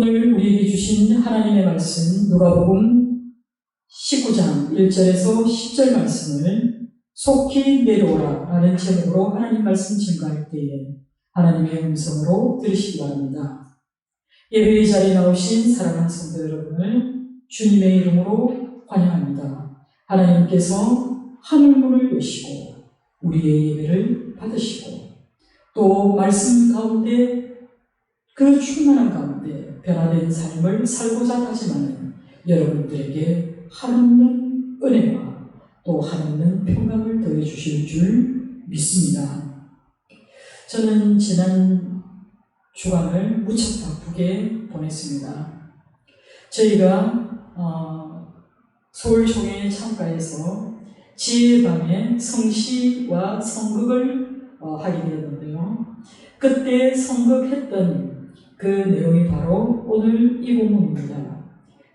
오늘 우리에게 주신 하나님의 말씀 누가복음 19장 1절에서 10절 말씀을 속히 내려오라 라는 제목으로 하나님 말씀 증거할 때에 하나님의 음성으로 들으시기 바랍니다. 예배의 자리에 나오신 사랑하는 성도 여러분을 주님의 이름으로 환영합니다. 하나님께서 하늘문을 여시고 우리의 예배를 받으시고 또 말씀 가운데 그 충만한 가운데 변화된 삶을 살고자 다짐하는 여러분들에게 한없는 은혜와 또 한없는 평강을 더해 주실 줄 믿습니다. 저는 지난 주간을 무척 바쁘게 보냈습니다. 저희가 서울 총회 창가에서 지혜의 밤에 성시와 성극을 하게 되었는데요. 그때 성극했던 그 내용이 바로 오늘 이 본문입니다.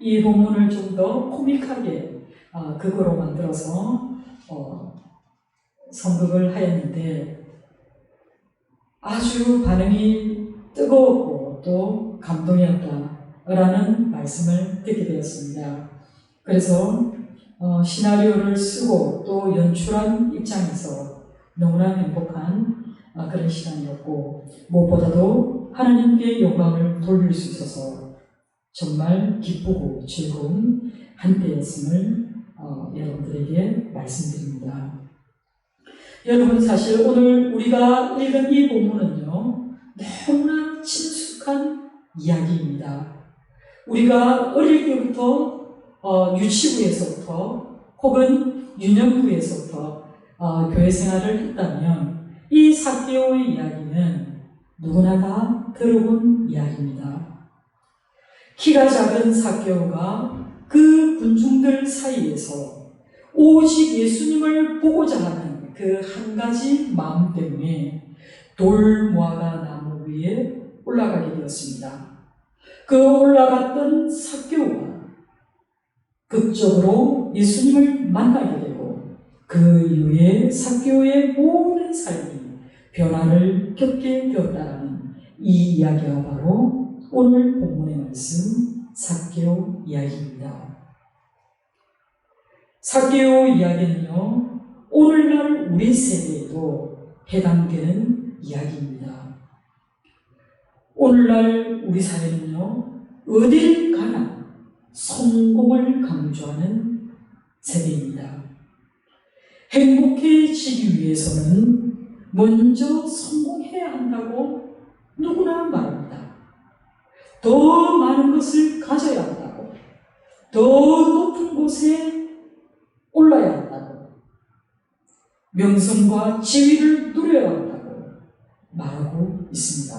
이 본문을 좀 더 코믹하게 극으로 만들어서 성극을 하였는데 아주 반응이 뜨거웠고 또 감동이었다라는 말씀을 듣게 되었습니다. 그래서 시나리오를 쓰고 또 연출한 입장에서 너무나 행복한 그런 시간이었고 무엇보다도 하나님께 영광을 돌릴 수 있어서 정말 기쁘고 즐거운 한때였음을 여러분들에게 말씀드립니다. 여러분 사실 오늘 우리가 읽은 이 본문은요 너무나 친숙한 이야기입니다. 우리가 어릴 때부터 유치부에서부터 혹은 유년부에서부터 교회 생활을 했다면 이 삭개오의 이야기는 누구나 다 들어본 이야기입니다. 키가 작은 삭개오가 그 군중들 사이에서 오직 예수님을 보고자 하는 그 한 가지 마음 때문에 돌무화과 나무 위에 올라가게 되었습니다. 그 올라갔던 삭개오가 극적으로 예수님을 만나게 되고 그 이후에 삭개오의 모든 삶이 변화를 겪게 되었다는 이 이야기가 바로 오늘 본문의 말씀 삭개오 이야기입니다. 삭개오 이야기는요 오늘날 우리 세대에도 해당되는 이야기입니다. 오늘날 우리 사회는요 어딜 가나 성공을 강조하는 세대입니다. 행복해지기 위해서는 먼저 성공해야 한다고 누구나 말합니다. 더 많은 것을 가져야 한다고, 더 높은 곳에 올라야 한다고, 명성과 지위를 누려야 한다고 말하고 있습니다.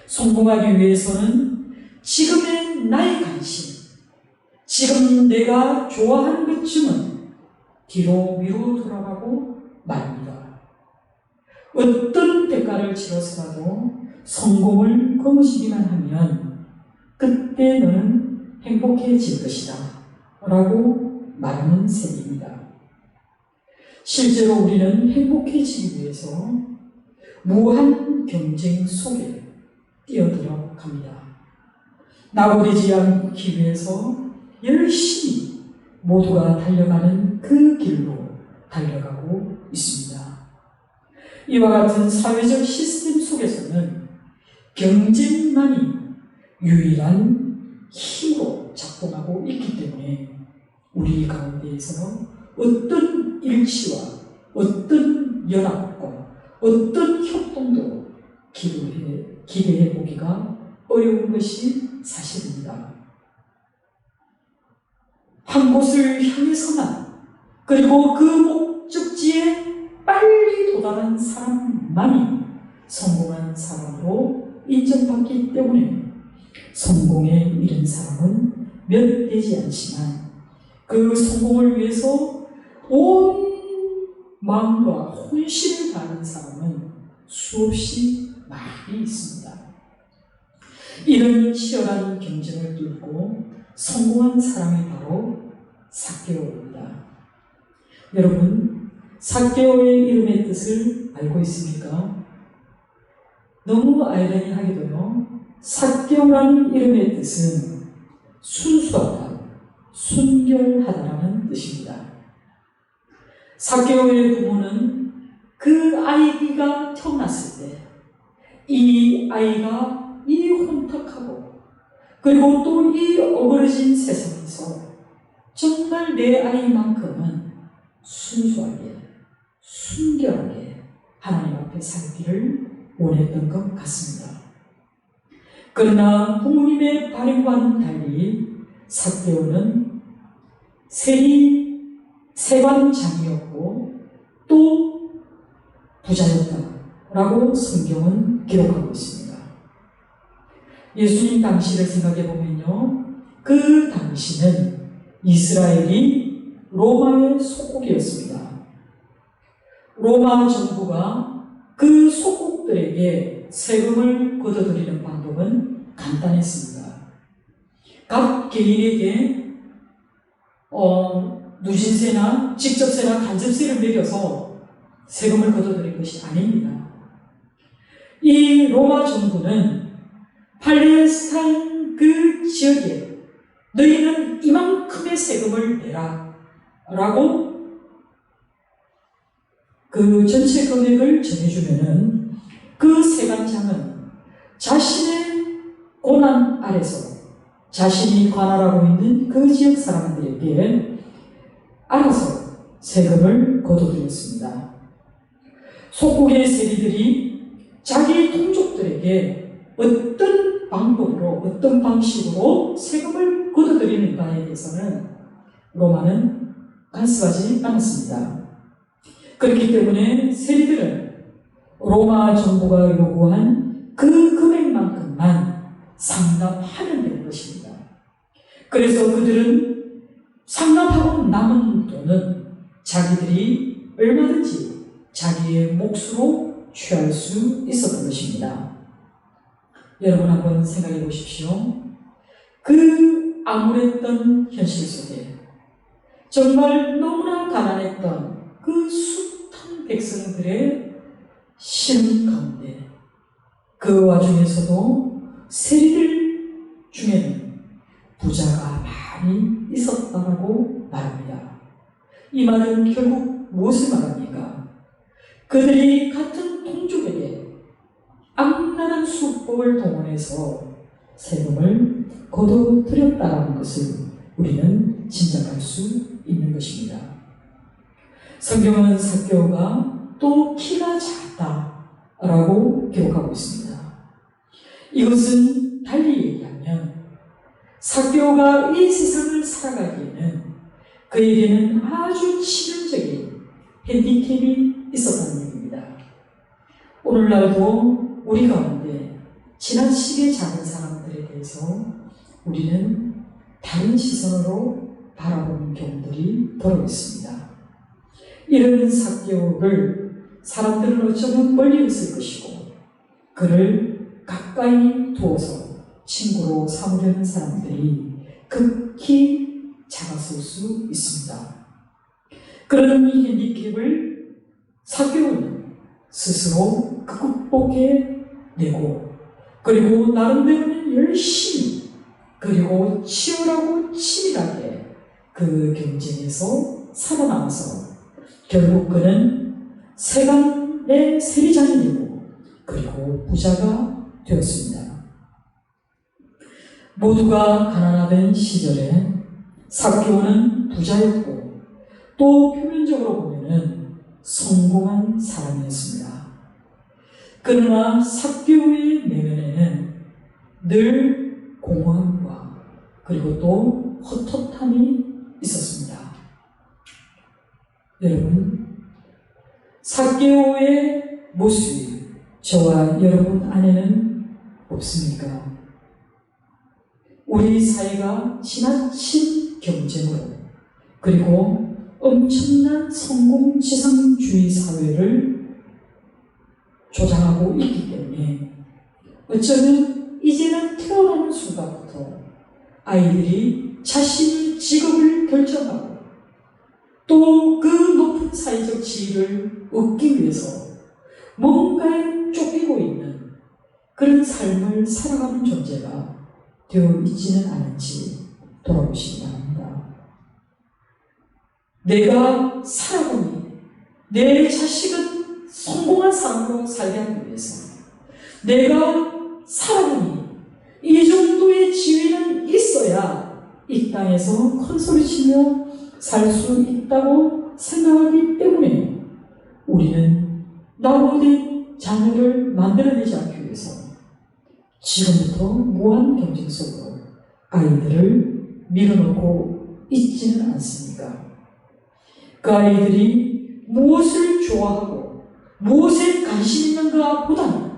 성공하기 위해서는 지금의 나의 관심, 지금 내가 좋아하는 것쯤은 뒤로 미루어 돌아가고 말입니다. 어떤 대가를 치러서라도 성공을 거머쥐기만 하면 그때 너는 행복해질 것이다 라고 말하는 세대입니다. 실제로 우리는 행복해지기 위해서 무한 경쟁 속에 뛰어들어 갑니다. 낙오되지 않기 위해서 열심히 모두가 달려가는 그 길로 달려가고 있습니다. 이와 같은 사회적 시스템 속에서는 경쟁만이 유일한 힘으로 작동하고 있기 때문에 우리 가운데에서 어떤 일치와 어떤 연합과 어떤 협동도 기대해 보기가 어려운 것이 사실입니다. 한 곳을 향해서만 그리고 그 목적지에 빨리 도달한 사람만이 성공한 사람으로 인정받기 때문에 성공에 이른 사람은 몇 되지 않지만 그 성공을 위해서 온 마음과 혼신을 다하는 사람은 수없이 많이 있습니다. 이런 치열한 경쟁을 뚫고 성공한 사람이 바로 삭개오입니다. 여러분, 삭개오의 이름의 뜻을 알고 있습니까? 너무 아이러니하게도요, 삭개오라는 이름의 뜻은 순수하다, 순결하다라는 뜻입니다. 삭개오의 부모는 그 아이가 태어났을 때 이 아이가 이 혼탁하고 그리고 또 이 어그러진 세상에서 정말 내 아이만큼은 순수하게, 순결하게 하나님 앞에 살기를 원했던 것 같습니다. 그러나 부모님의 바램과는 달리 삭개오는 세관장이었고 또 부자였다라고 성경은 기록하고 있습니다. 예수님 당시를 생각해 보면요, 그 당시는 이스라엘이 로마의 속국이었습니다. 로마 정부가 그 속국들에게 세금을 걷어들이는 방법은 간단했습니다. 각 개인에게 누진세나 직접세나 간접세를 매겨서 세금을 걷어들인 것이 아닙니다. 이 로마 정부는 팔레스타인 그 지역에 너희는 이만큼의 세금을 내라 라고 그 전체 금액을 정해주면은 그 세관장은 자신의 고난 아래서 자신이 관할하고 있는 그 지역 사람들에게 알아서 세금을 거둬들였습니다. 속국의 세리들이 자기 동족들에게 어떤 방법으로, 어떤 방식으로 세금을 거둬들이는가에 대해서는 로마는 간섭하지 않았습니다. 그렇기 때문에 세리들은 로마 정부가 요구한 그 금액만큼만 상납하면 되는 것입니다. 그래서 그들은 상납하고 남은 돈은 자기들이 얼마든지 자기의 몫으로 취할 수 있었던 것입니다. 여러분 한번 생각해 보십시오. 그 암울했던 현실 속에 정말 너무나 가난했던 그 숱한 백성들의 심 가운데 그 와중에서도 세리들 중에는 부자가 많이 있었다라고 말합니다. 이 말은 결국 무엇을 말합니까? 그들이 같은 동족에게 악랄한 수법을 동원해서 세금을 거둬들였다는 것을 우리는 짐작할 수 있는 것입니다. 성경은 삭개오가 또 키가 작다라고 기록하고 있습니다. 이것은 달리 얘기하면 삭개오가 이 세상을 살아가기에는 그에게는 아주 치명적인 핸디캡이 있었다는 얘기입니다. 오늘날도 우리 가운데 지나치게 작은 사람들에 대해서 우리는 다른 시선으로 바라보는 경우들이 더러 있습니다. 이런 삭개오를 사람들은 어쩌면 멀리 있을 것이고 그를 가까이 두어서 친구로 삼으려는 사람들이 극히 작았을 수 있습니다. 그런 이 핸디캡을 삭개오는 스스로 극복해내고 그리고 나름대로는 열심히 그리고 치열하고 치밀하게 그 경쟁에서 살아남아서 결국 그는 세간의 세리장이 되고 그리고 부자가 되었습니다. 모두가 가난하던 시절에 삭개오는 부자였고 또 표면적으로 보면은 성공한 사람이었습니다. 그러나 삭개오의 내면에는 늘 공허함과 그리고 또 헛헛함이 있었습니다. 여러분, 삭개오의 모습이 저와 여러분 안에는 없습니까? 우리 사회가 지나친 경쟁으로 그리고 엄청난 성공지상주의 사회를 조장하고 있기 때문에 어쩌면 이제는 태어나는 순간부터 아이들이 자신의 직업을 결정하고 또 그 높은 사회적 지위를 얻기 위해서 뭔가에 쫓기고 있는 그런 삶을 살아가는 존재가 되어 있지는 않은지 돌아보시기 바랍니다. 내가 살아보니 내 자식은 성공한 삶으로 살게 하기 위해서, 내가 살아보니 이 정도의 지위는 있어야 이 땅에서 큰 소리치며 살 수 있다고 생각하기 때문에 우리는 낙오된 자녀를 만들어내지 않기 위해서 지금부터 무한 경쟁 속으로 아이들을 밀어넣고 있지는 않습니까? 그 아이들이 무엇을 좋아하고 무엇에 관심 있는가 보다는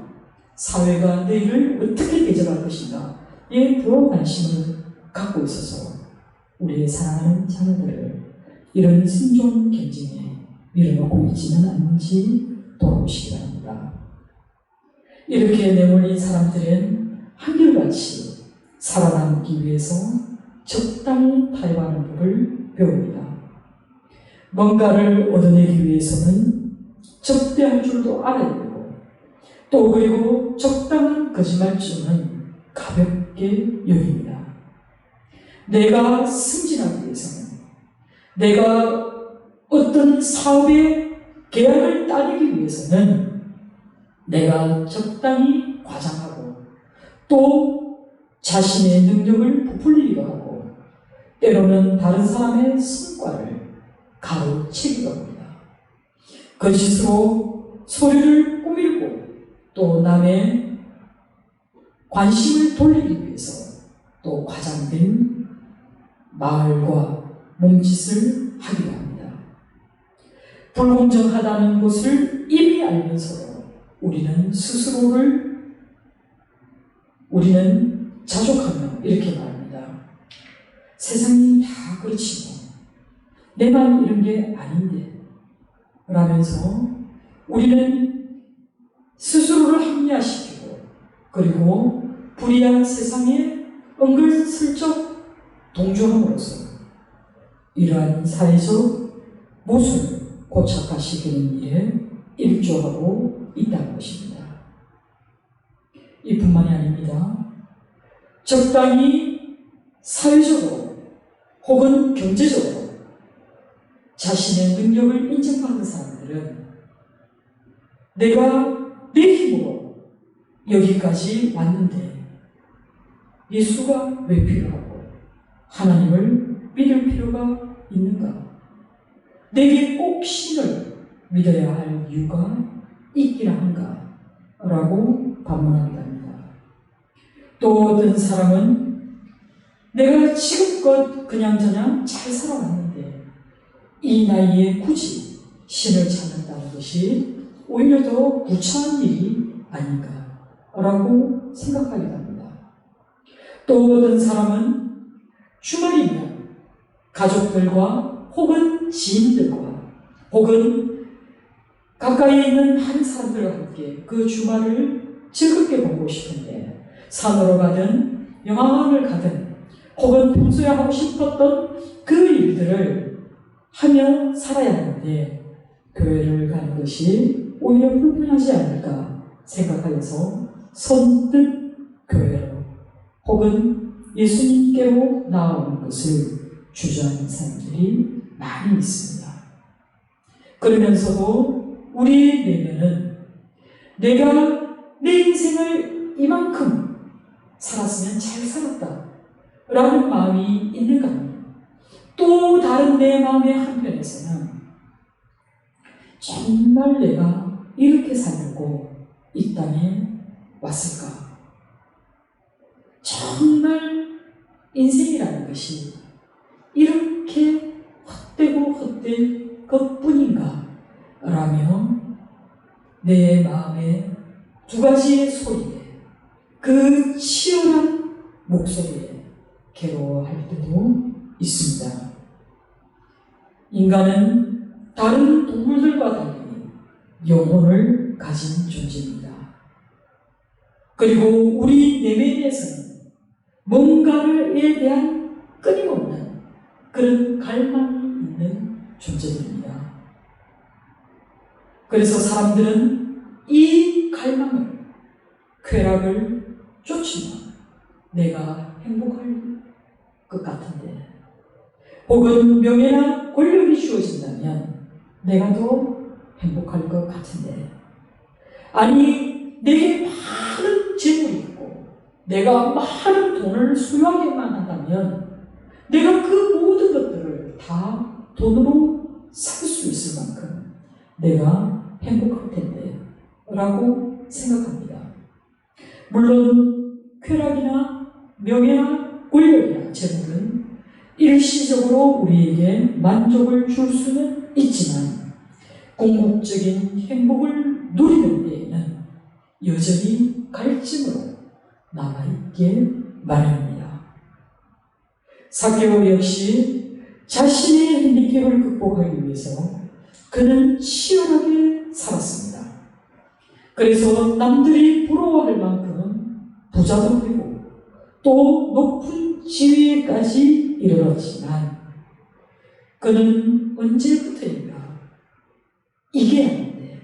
사회가 너희를 어떻게 대접할 것인가에 더 관심을 갖고 있어서 우리의 사랑하는 자녀들을 이런 생존 경쟁에 밀어넣고 있지는 않는지 돌아보시기 바랍니다. 이렇게 내몰린 사람들은 한결같이 살아남기 위해서 적당히 타협하는 법을 배웁니다. 뭔가를 얻어내기 위해서는 적대할 줄도 알아야 되고, 또 그리고 적당한 거짓말쯤은 가볍게 여깁니다. 내가 승진하기 위해서는, 내가 어떤 사업의 계약을 따내기 위해서는 내가 적당히 과장하고 또 자신의 능력을 부풀리기도 하고 때로는 다른 사람의 성과를 가로채기도 합니다. 거짓으로 소리를 꾸밀고 또 남의 관심을 돌리기 위해서 또 과장된 말과 몸짓을 하기도 합니다. 불공정하다는 것을 이미 알면서도 우리는 자족하며 이렇게 말합니다. 세상이 다 그렇지 뭐, 내만 이런 게 아닌데 라면서 우리는 스스로를 합리화시키고 그리고 불의한 세상에 은근슬쩍 동조함으로써 이러한 사회적 모순을 고착화시키는 일에 일조하고 있다는 것입니다. 이뿐만이 아닙니다. 적당히 사회적으로 혹은 경제적으로 자신의 능력을 인정받는 사람들은 내가 내 힘으로 여기까지 왔는데 예수가 왜 필요하고 하나님을 믿을 필요가 있는가? 내게 꼭 신을 믿어야 할 이유가 있기나 한가? 라고 반문하기도 합니다. 또 어떤 사람은 내가 지금껏 그냥저냥 잘 살아왔는데 이 나이에 굳이 신을 찾는다는 것이 오히려 더 구차한 일이 아닌가? 라고 생각하기도 합니다. 또 어떤 사람은 주말이면 가족들과 혹은 지인들과 혹은 가까이 있는 한 사람들과 함께 그 주말을 즐겁게 보고 싶은데 산으로 가든 영화관을 가든 혹은 평소에 하고 싶었던 그 일들을 하며 살아야 하는데 교회를 가는 것이 오히려 불편하지 않을까 생각하여서 선뜻 교회로 혹은 예수님께로 나아오는 것을 주저하는 사람들이 많이 있습니다. 그러면서도 우리 내면은 내가 내 인생을 이만큼 살았으면 잘 살았다 라는 마음이 있는가 하면 또 다른 내 마음의 한편에서는 정말 내가 이렇게 살려고 이 땅에 왔을까? 정말 인생이라는 것이 이렇게 헛되고 헛될 것뿐인가? 라며 내 마음의 두 가지의 소리에 그 치열한 목소리에 괴로워할 때도 있습니다. 인간은 다른 동물들과 달리 영혼을 가진 존재입니다. 그리고 우리 내면에서는 뭔가에 대한 끊임없는 그런 갈망이 있는 존재들입니다. 그래서 사람들은 이 갈망을 쾌락을 쫓으면 내가 행복할 것 같은데, 혹은 명예나 권력이 주어진다면 내가 더 행복할 것 같은데, 아니 내게 많은 재물이 있고 내가 많은 돈을 소유하게만 한다면 내가 그 모든 것들을 다 돈으로 살 수 있을 만큼 내가 행복할 텐데 라고 생각합니다. 물론 쾌락이나 명예나 권력이나 재물은 일시적으로 우리에게 만족을 줄 수는 있지만 궁극적인 행복을 누리는 데에는 여전히 갈증으로 남아있기에 마련입니다. 삭개오 역시 자신의 핸디캡을 극복하기 위해서 그는 치열하게 살았습니다. 그래서 남들이 부러워할 만큼 부자도 되고 또 높은 지위에까지 이르렀지만 그는 언제부터인가 이게 아닌데,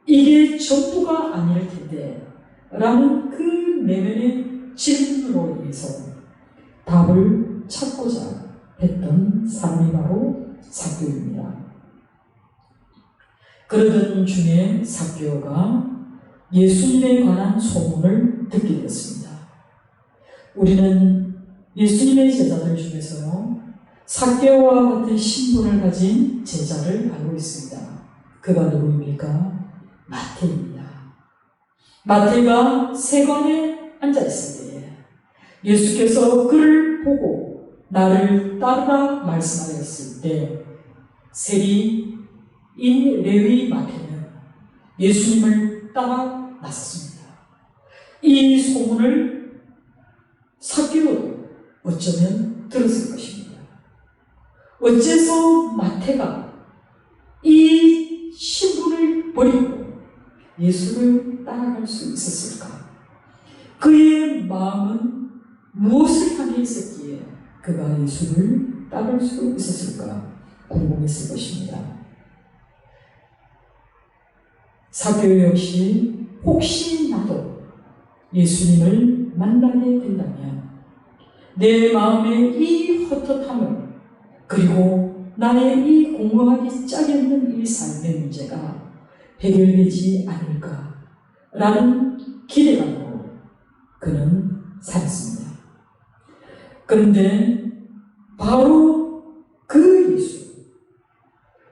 이게 전부가 아닐 텐데 라는 그 내면의 질문으로 인해서 답을 찾고자 했던 사람이 바로 삭개오입니다. 그러던 중에 삭개오가 예수님에 관한 소문을 듣게 되었습니다. 우리는 예수님의 제자들 중에서요, 삭개오와 같은 신분을 가진 제자를 알고 있습니다. 그가 누구입니까? 마태입니다. 마태가 세관에 앉아 있을 때에 예수께서 그를 보고 나를 따르라 말씀하였을 때 세리인 레위 마태는 예수님을 따라 나섰습니다. 이 소문을 삭개오도 어쩌면 들었을 것입니다. 어째서 마태가 이 신분을 버리고 예수를 따라갈 수 있었을까? 그의 마음은 무엇을 향해 있었기에 그가 예수를 따를 수 있었을까 궁금했을 것입니다. 삭개오 역시 혹시 나도 예수님을 만나게 된다면 내 마음의 이 헛헛함을, 그리고 나의 이 공허하기 짝이 없는 이 삶의 문제가 해결되지 않을까라는 기대감으로 그는 살았습니다. 그런데 바로 그 예수,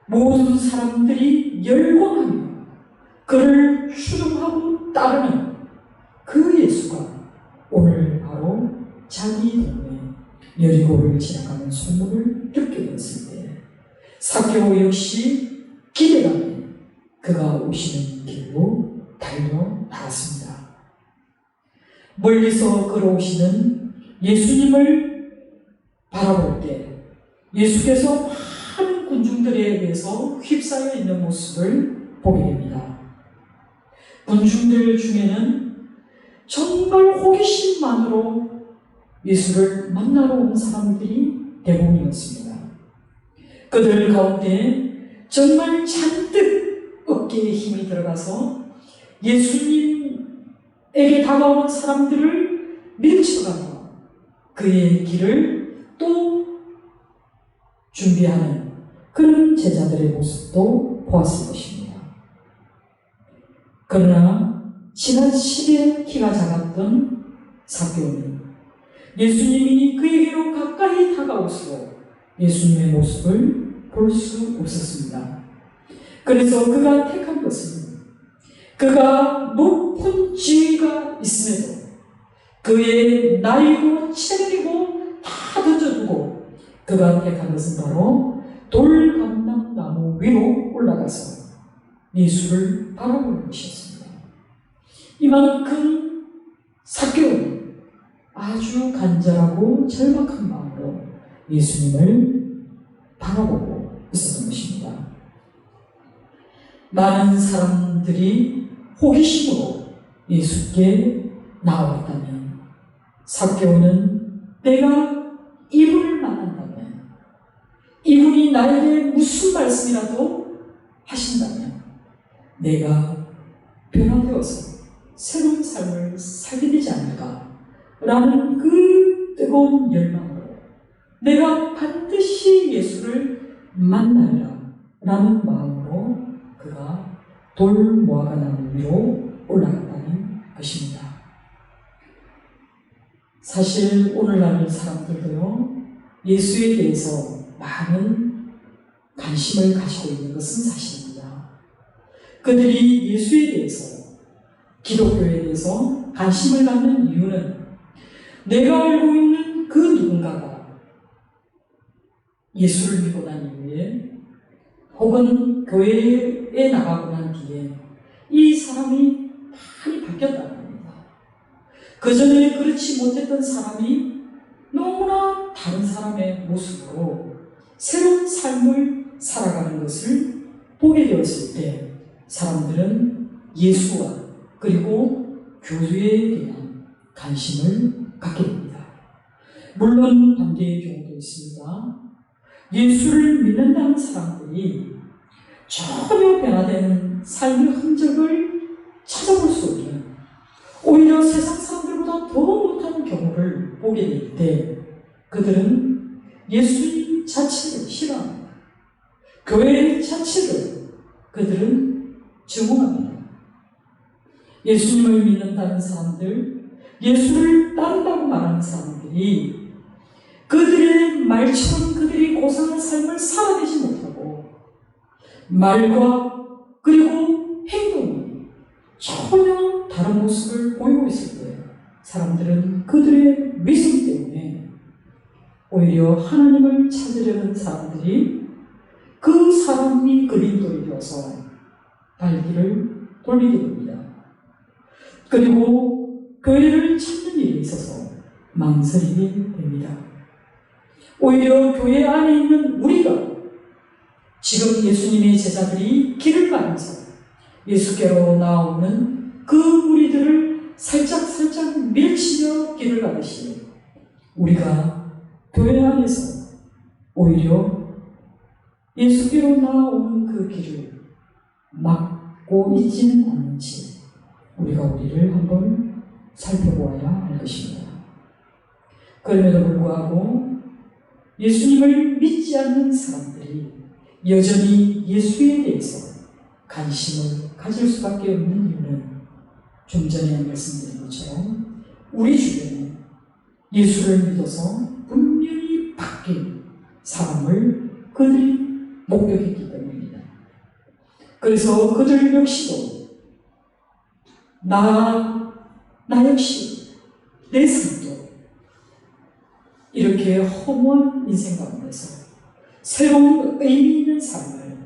모든 사람들이 열광하며 그를 추종하고 따르는 그 예수가 오늘 바로 자기 동네 여리고를 지나가는 소문을 듣게 되었을 때 삭개오 역시 기대감에 그가 오시는 길로 달려 나갔습니다. 멀리서 걸어오시는 예수님을 바라볼 때 예수께서 많은 군중들에 의해서 휩싸여 있는 모습을 보게 됩니다. 군중들 중에는 정말 호기심만으로 예수를 만나러 온 사람들이 대부분이었습니다. 그들 가운데 정말 잔뜩 어깨에 힘이 들어가서 예수님에게 다가오는 사람들을 밀쳐가며 그의 길을 또 준비하는 그런 제자들의 모습도 보았을 것입니다. 그러나 지나치게 키가 작았던 삭개오는 예수님이 그에게로 가까이 다가올수록 예수님의 모습을 볼 수 없었습니다. 그래서 그가 택한 것은 그가 높은 지위가 있음에도 그의 나이고 체력이고 다 던져두고 그가 택한 것은 바로 돌감람나무 위로 올라가서 예수를 바라보는 것이었습니다. 이만큼 삭개오는 아주 간절하고 절박한 마음으로 예수님을 바라보고 있었던 것입니다. 많은 사람들이 호기심으로 예수께 나왔다면 삭개오는 내가 이분을 만난다면, 이분이 나에게 무슨 말씀이라도 하신다면 내가 변화되어서 새로운 삶을 않을까라는 그 뜨거운 열망으로 내가 반드시 예수를 만나리라라는 마음으로 그가 돌 무화과 나무 위로 올라갔다는 것입니다. 사실 오늘날 사람들도요, 예수에 대해서 많은 관심을 가지고 있는 것은 사실입니다. 그들이 예수에 대해서, 기독교에 대해서 관심을 갖는 이유는 내가 알고 있는 그 누군가가 예수를 믿고 난 이후에 혹은 교회에 나가고 난 뒤에 이 사람이 많이 바뀌었다는 겁니다. 그 전에 그렇지 못했던 사람이 너무나 다른 사람의 모습으로 새로운 삶을 살아가는 것을 보게 되었을 때 사람들은 예수와 그리고 교회에 대한 관심을 갖게 됩니다. 물론 반대의 경우도 있습니다. 예수를 믿는다는 사람들이 전혀 변화된 삶의 흔적을 찾아볼 수 없는, 오히려 세상 사람들보다 더 못한 경우를 보게 될 때 그들은 예수님 자체를 싫어합니다. 교회 자체를 그들은 증오합니다. 예수님을 믿는다는 사람들, 예수를 따른다고 말하는 사람들이 그들의 말처럼 그들이 고상한 삶을 살아내지 못하고 말과 그리고 행동이 전혀 다른 모습을 보이고 있을 때 사람들은 그들의 믿음 때문에 오히려 하나님을 찾으려는 사람들이 그 사람이 그림돌이 되어서 발길을 돌리게 됩니다. 그리고 교회를 찾는 일에 있어서 망설이게 됩니다. 오히려 교회 안에 있는 우리가 지금 예수님의 제자들이 길을 가면서 예수께로 나오는 그 무리들을 살짝 밀치며 길을 가듯이 우리가 교회 안에서 오히려 예수께로 나오는 그 길을 막고 있지는 않는지 우리가 우리를 한번 살펴보아야 할 것입니다. 그럼에도 불구하고 예수님을 믿지 않는 사람들이 여전히 예수에 대해서 관심을 가질 수밖에 없는 이유는 좀 전에 말씀드린 것처럼 우리 주변에 예수를 믿어서 분명히 바뀐 사람을 그들이 목격했기 때문입니다. 그래서 그들 역시도 나 역시 내 삶도 이렇게 허무한 인생 가운데서 새로운 의미 있는 삶을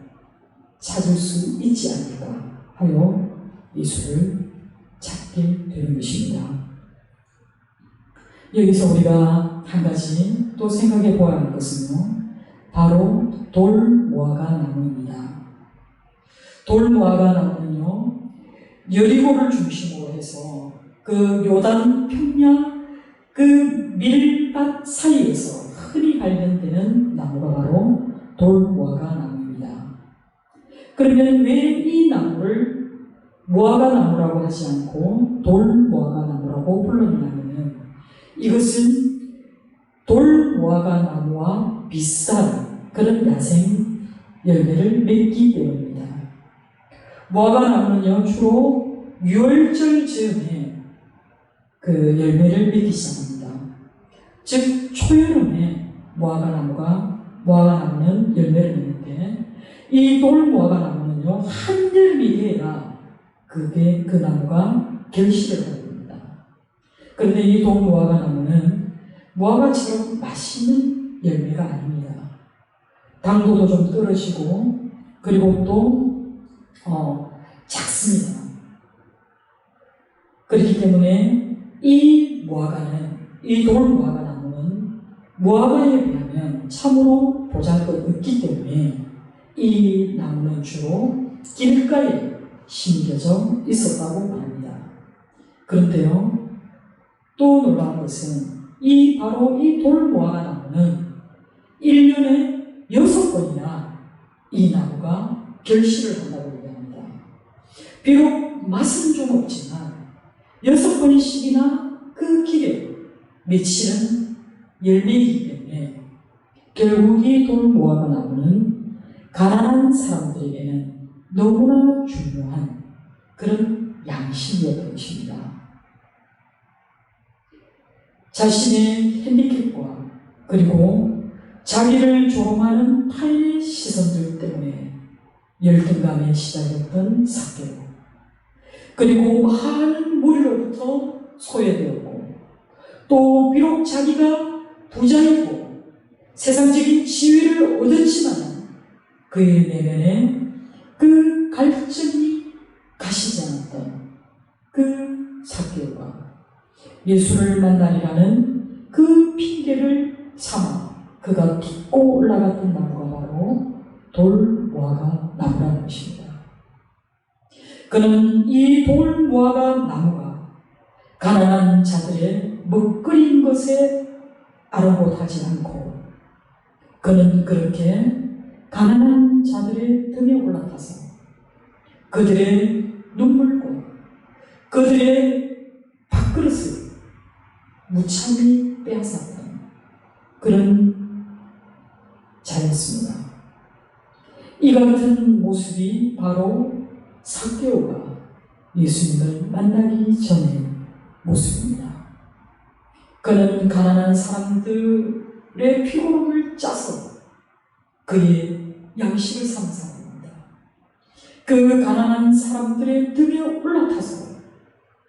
찾을 수 있지 않을까 하여 예수를 찾게 되는 것입니다. 여기서 우리가 한 가지 또 생각해 보아야 할 것은요, 바로 돌 무화과 나무입니다. 돌 무화과 나무는요, 여리고를 중심으로 해서 그 요단 평야 그 밀밭 사이에서 흔히 발견되는 나무가 바로 돌 무화과 나무입니다. 그러면 왜 이 나무를 무화과 나무라고 하지 않고 돌 무화과 나무라고 불렀냐면 이것은 돌 무화과 나무와 비슷한 그런 야생 열매를 맺기 때문입니다. 무화과 나무는요, 주로 6월절 즈음에 그 열매를 맺기 시작합니다. 즉 초여름에 무화과 나무는 열매를 맺는데 이 돌 무화과 나무는요, 한여름이 돼야 그게 그 나무가 결실을 하게 됩니다. 그런데 이 돌 무화과 나무는 무화과처럼 맛있는 열매가 아닙니다. 당도도 좀 떨어지고 그리고 또 작습니다. 그렇기 때문에 이 돌 무화과 나무는 무화과에 비하면 참으로 보잘것없기 때문에 이 나무는 주로 길가에 심겨져 있었다고 말합니다. 그런데요, 또 놀라운 것은 바로 이 돌 무화과 나무는 1년에 6번이나 이 나무가 결실을 한다고 얘기합니다. 비록 맛은 좀 없지만 6번씩이나 그 길에 맺히는 열매이기 때문에 결국 이 돌무화과 나무는 가난한 사람들에게는 너무나 중요한 그런 양식이었던 것입니다. 자신의 핸디캡과 그리고 자기를 조롱하는 타인의 시선들 때문에 열등감에 시달렸던 삭개오, 그리고 많은 무리로부터 소외되었고 또 비록 자기가 부자이고 세상적인 지위를 얻었지만 그의 내면에 그 갈증이 가시지 않았던 그 삭개오가 예수를 만나리라는 그 핑계를 삼아 그가 딛고 올라갔던 나무가 바로 돌무화과 나무라는 것입니다. 그는 이 돌무화과 나무가 가난한 자들의 먹거리인 것에 아랑곳하지 않고 그는 그렇게 가난한 자들의 등에 올라타서 그들의 눈물과 그들의 밥그릇을 무참히 빼앗았던 그런 자였습니다. 이 같은 모습이 바로 삭개오가 예수님을 만나기 전의 모습입니다. 그는 가난한 사람들의 피고름을 짜서 그의 양식을 삼은 사람입니다. 그 가난한 사람들의 등에 올라타서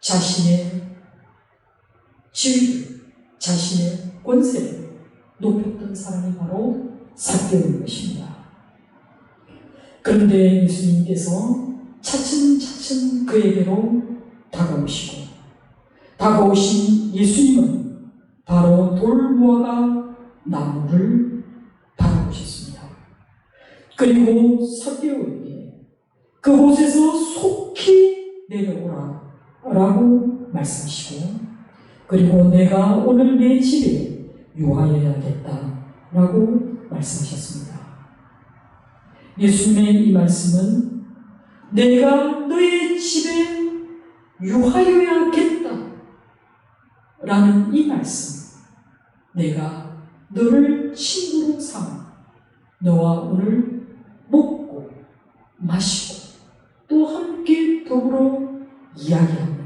자신의 지위를, 자신의 권세를 높였던 사람이 바로 삭개오인 것입니다. 그런데 예수님께서 차츰차츰 그에게로 다가오신 예수님은 바로 돌무화과 나무를 바라보셨습니다. 그리고 삭개오에게 그곳에서 속히 내려오라 라고 말씀하시고, 그리고 내가 오늘 내 집에 유하여야겠다 라고 말씀하셨습니다. 예수님의 이 말씀은 내가 너의 집에 유하여야겠다 라는 이 말씀, 내가 너를 친구로 삼아 너와 오늘 먹고 마시고 또 함께 더불어 이야기하며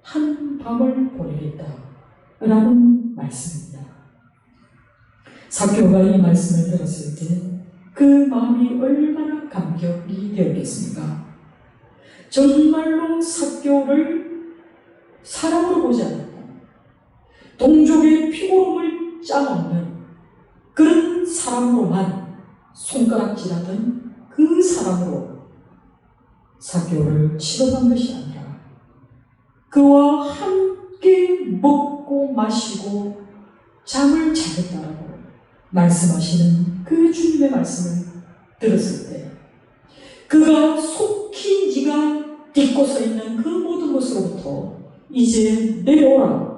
한 밤을 보내겠다 라는 말씀입니다. 삭개오가 이 말씀을 들었을 때 그 마음이 얼마나 감격이 되었겠습니까? 정말로 삭개오를 사람으로 보지 않았다, 동족의 피고름을 짜먹는 그런 사람으로만 손가락질하던 그 사람으로 삭개오를 취급한 것이 아니라 그와 함께 먹고 마시고 잠을 자겠다라고 말씀하시는 그 주님의 말씀을 들었을 때 그가 속히 네가 딛고 서 있는 그 모든 것으로부터 이제 내려오라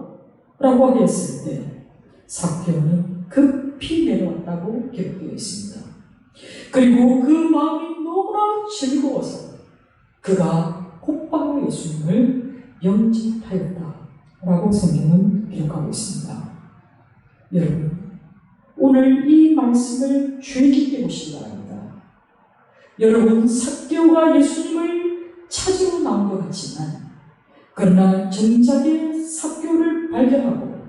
라고 하였을 때 삭개오는 급히 내려왔다고 기록되어 있습니다. 그리고 그 마음이 너무나 즐거워서 그가 곧바로 예수님을 영접하였다 라고 성경은 기록하고 있습니다. 여러분, 오늘 이 말씀을 주의 깊게 보시기 바랍니다. 여러분, 삭개오가 예수님을 찾으러 나온 것 같지만 그러나 정작에 삭개오를 발견하고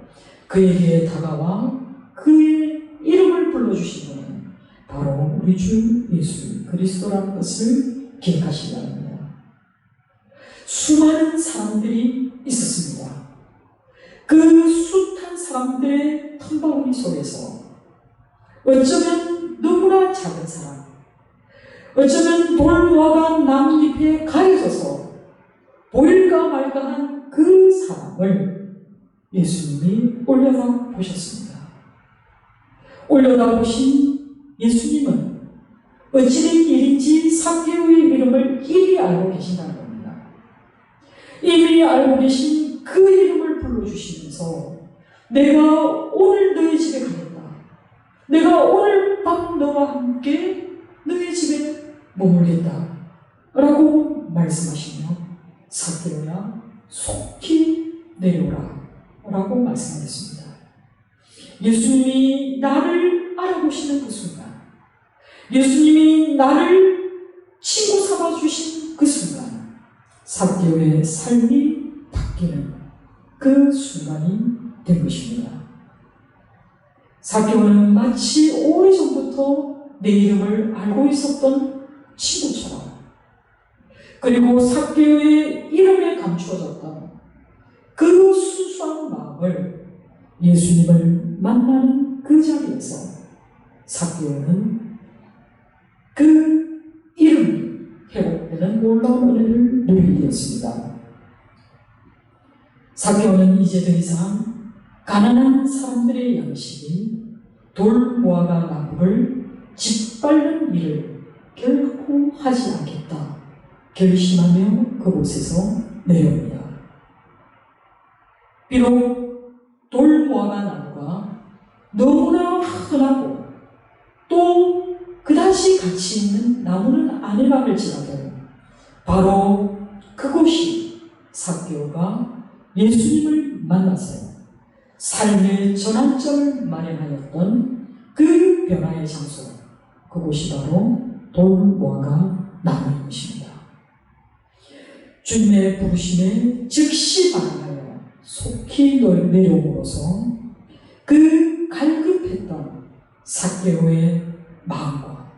그에게 다가와 그의 이름을 불러주신 분은 바로 우리 주 예수 그리스도라는 것을 기억하시기 바랍니다. 수많은 사람들이 있었습니다. 그 숱한 사람들의 틈바구니 속에서 어쩌면 너무나 작은 사람, 어쩌면 돌무화과 나뭇잎에 가려져서 보일까 말까 한 그 사람을 예수님이 올려다 보셨습니다. 올려다 보신 예수님은 어찌된 일인지 삭개오의 이름을 이미 알고 계신다는 겁니다. 이미 알고 계신 그 이름을 불러주시면서 내가 오늘 너희 집에 가겠다, 내가 오늘 밤 너와 함께 너희 집에 머물겠다 라고 말씀하시며 삭개오야 속히 내려오라 사귑이라고 말씀하셨습니다. 예수님이 나를 알아보시는 그 순간, 예수님이 나를 친구 삼아주신 그 순간, 사귑의 삶이 바뀌는 그 순간이 된 것입니다. 사귑은 마치 오래전부터 내 이름을 알고 있었던 친구처럼, 그리고 사귑의 이름에 감추어졌던 그 순수한 마음을 예수님을 만나는 그 자리에서 사귑은 그 이름이 회복되는 놀라운 은혜를 누리게 되었습니다. 사귑은 이제 더 이상 가난한 사람들의 양식인 돌 무화과 나무를 짓밟는 일을 결코 하지 않겠다 결심하며 그곳에서 내려옵니다. 비록 돌 무화과 나무가 너무나 흔하고 또 그다지 가치 있는 나무는 아니라 할지라도 바로 그곳이 사귑가 예수님을 만나서 삶의 전환점을 마련하였던 그 변화의 장소, 그곳이 바로 돌 무화과 나무인 것입니다. 주님의 부르심에 즉시 반응하여 속히 내려옴으로써 그 갈급했던 사귑의 마음과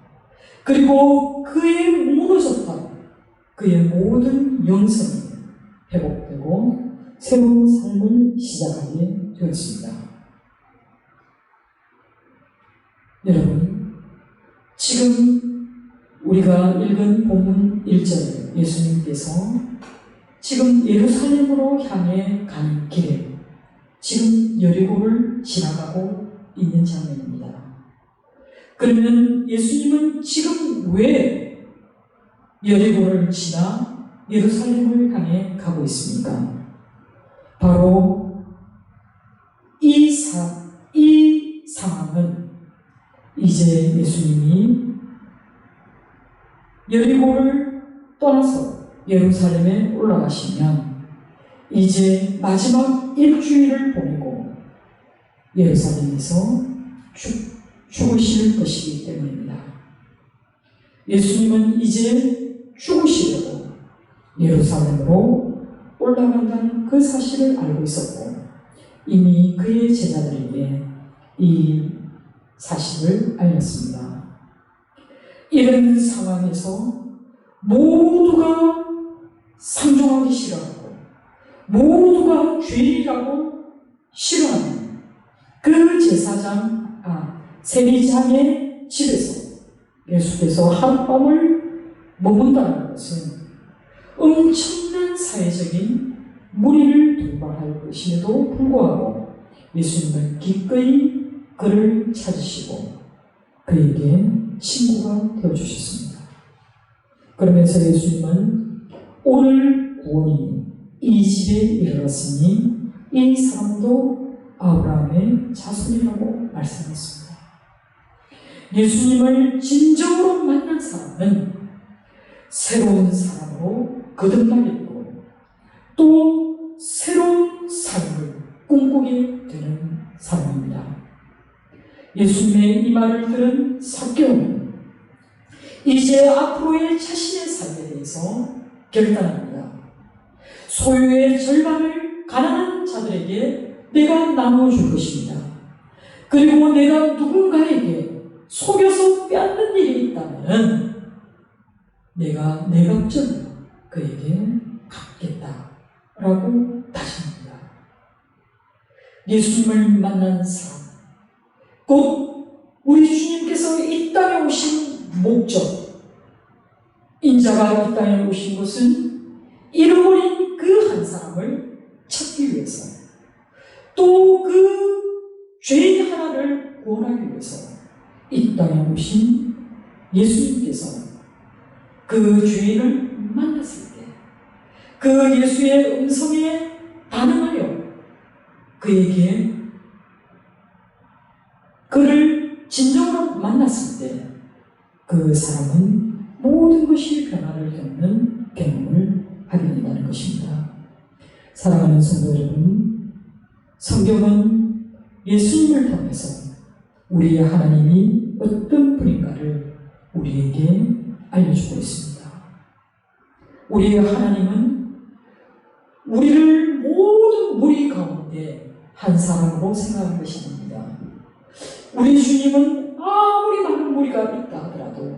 그리고 그의 무너졌던 그의 모든 영성이 회복되고 새로운 삶을 시작하게 되었습니다. 여러분, 지금 우리가 읽은 본문 1절에 예수님께서 지금 예루살렘으로 향해 가는 길에 지금 여리고를 지나가고 있는 장면입니다. 그러면 예수님은 지금 왜 여리고를 지나 예루살렘을 향해 가고 있습니까? 바로 이 상황은 이제 예수님이 여리고를 떠나서 예루살렘에 올라가시면 이제 마지막 일주일을 보내고 예루살렘에서 죽으실 것이기 때문입니다. 예수님은 이제 죽으시려고 예루살렘으로 올라간다는 그 사실을 알고 있었고 이미 그의 제자들에게 이 사실을 알렸습니다. 이런 상황에서 모두가 상종하기 싫어하고 모두가 죄인이라고 싫어하는 그 세리장의 집에서 예수께서 하룻밤을 머문다는 것은 엄청난 사회적인 무리를 동반할 것임에도 불구하고 예수님은 기꺼이 그를 찾으시고 그에게 친구가 되어주셨습니다. 그러면서 예수님은 오늘 구원이 이 집에 이르렀으니 이 사람도 아브라함의 자손이라고 말씀했습니다. 예수님을 진정으로 만난 사람은 새로운 사람으로 거듭나겠고 또 새로운 삶을 꿈꾸게 되는 사람입니다. 예수님의 이 말을 들은 사귑은 이제 앞으로의 자신의 삶에 대해서 결단합니다. 소유의 절반을 가난한 자들에게 내가 나누어줄 것입니다. 그리고 내가 누군가에게 속여서 빼앗는 일이 있다면 내가 내 값을 그에게 갚겠다라고 다짐합니다. 예수님을 만난 사람, 곧 우리 주님께서 이 땅에 오신 목적, 인자가 이 땅에 오신 것은 잃어버린 그 한 사람을 찾기 위해서 또 그 죄인 하나를 구원하기 위해서 이 땅에 오신 예수님께서 그 죄인을 만났을 때 그 예수의 음성에 반응하여 그에게 그를 진정으로 만났을 때 그 사람은 모든 것이 변화를 겪는 경험을 하게 된다는 것입니다. 사랑하는 성도 여러분, 성경은 예수님을 통해서 우리의 하나님이 어떤 분인가를 우리에게 알려주고 있습니다. 우리의 하나님은 우리를 모든 무리 가운데 한 사람으로 생각하는 것이 아닙니다. 우리 주님은 아무리 많은 무리가 있다 하더라도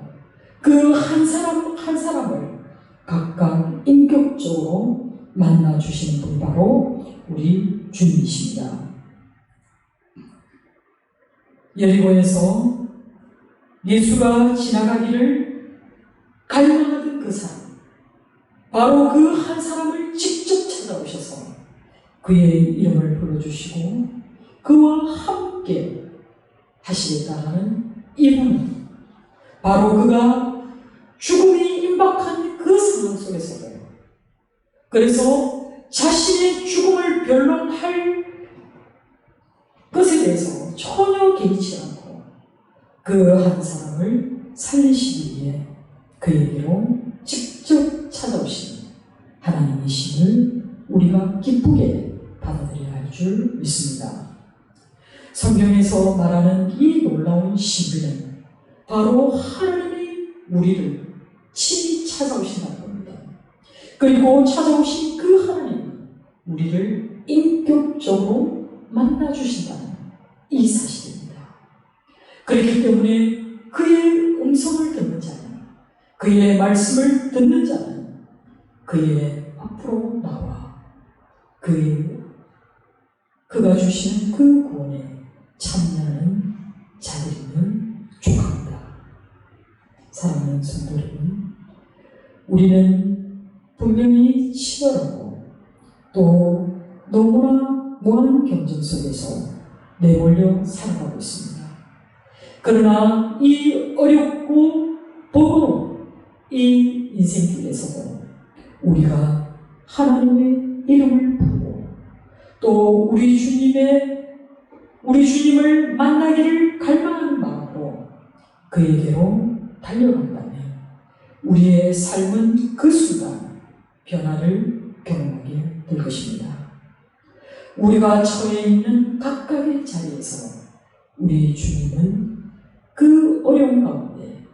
그 한 사람 한 사람을 각각 인격적으로 만나주시는 분이 바로 우리 주님이십니다. 여리고에서 예수가 지나가기를 갈망하던 그 사람, 바로 그 한 사람을 직접 찾아오셔서 그의 이름을 불러주시고 그와 함께 하시겠다는 이분, 바로 그가 죽음이 임박한 그 상황 속에서도 그래서 자신의 죽음을 변론할 것에 대해서 전혀 개의치 않고 그 한 사람을 살리시기 위해 그에게로 직접 찾아오신 하나님이심을 우리가 기쁘게 받아들여야 할 줄 믿습니다. 성경에서 말하는 이 놀라운 신비는 바로 하나님이 우리를 친히 찾아오신다는 겁니다. 그리고 찾아오신 그 하나님이 우리를 인격적으로 만나주신다는 이 사실입니다. 그렇기 때문에 그의 음성을 듣는 자는, 그의 말씀을 듣는 자는 그의 앞으로 나와 그가 주시는 그 구원에 참여하는 자들임을 축복합니다. 사랑하는 성도 여러분, 우리는 분명히 치열하고 또 너무나 무한한 경쟁 속에서 내몰려 살아가고 있습니다. 그러나 이 어렵고 버거운 이 인생길에서도 우리가 하나님의 이름을 부르고 또 우리 주님을 만나기를 갈망하는 마음으로 그에게로 달려간다면 우리의 삶은 그 순간 변화를 경험하게 될 것입니다. 우리가 처해 있는 각각의 자리에서 우리 주님은 그 어려움 가운데,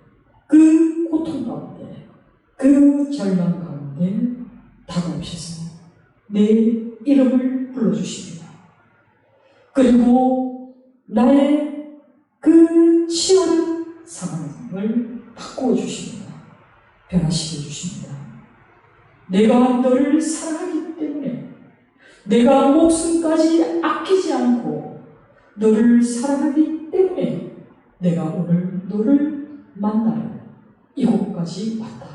그 고통 가운데, 그 절망 가운데 다가오셔서 내 이름을 불러주십니다. 그리고 나의 그 치열한 상황을 바꾸어 주십니다. 변화시켜 주십니다. 내가 너를 사랑하기 때문에, 내가 목숨까지 아끼지 않고 너를 사랑하기 때문에 내가 오늘 너를 만나러 이곳까지 왔다.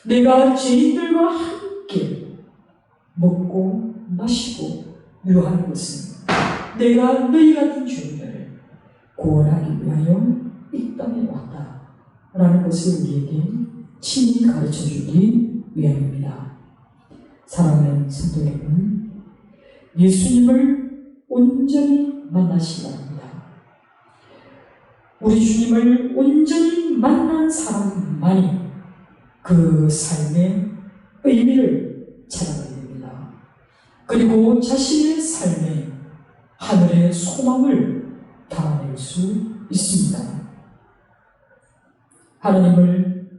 내가 죄인들과 함께 먹고 마시고 유하는 것은 내가 너희 같은 죄인들을 구원하기 위하여 이 땅에 왔다 라는 것을 우리에게 친히 가르쳐주기 위함입니다. 사랑하는 성도 여러분, 예수님을 온전히 만나시기 바랍니다. 우리 주님을 온전히 만난 사람만이 그 삶의 의미를 찾아가게 됩니다. 그리고 자신의 삶에 하늘의 소망을 담아낼 수 있습니다. 하나님을,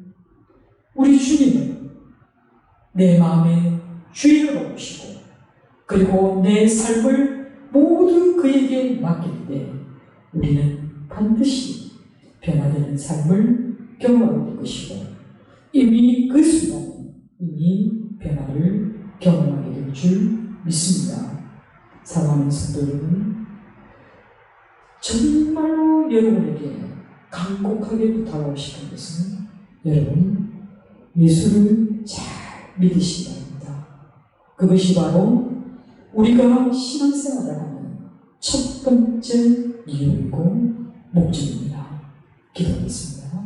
우리 주님을 내 마음의 주인으로 모시고 그리고 내 삶을 모두 그에게 맡길 때 우리는 반드시 변화되는 삶을 경험하게 될 것이고 이미 그 순간 이미 변화를 경험하게 될 줄 믿습니다. 사랑하는 성도 여러분, 정말로 여러분에게 간곡하게 부탁하고 싶은 것은 여러분 예수를 잘 믿으시기 바랍니다. 그것이 바로 우리가 신앙생활을 하는 첫 번째 이유이고 목적입니다. 기도하겠습니다.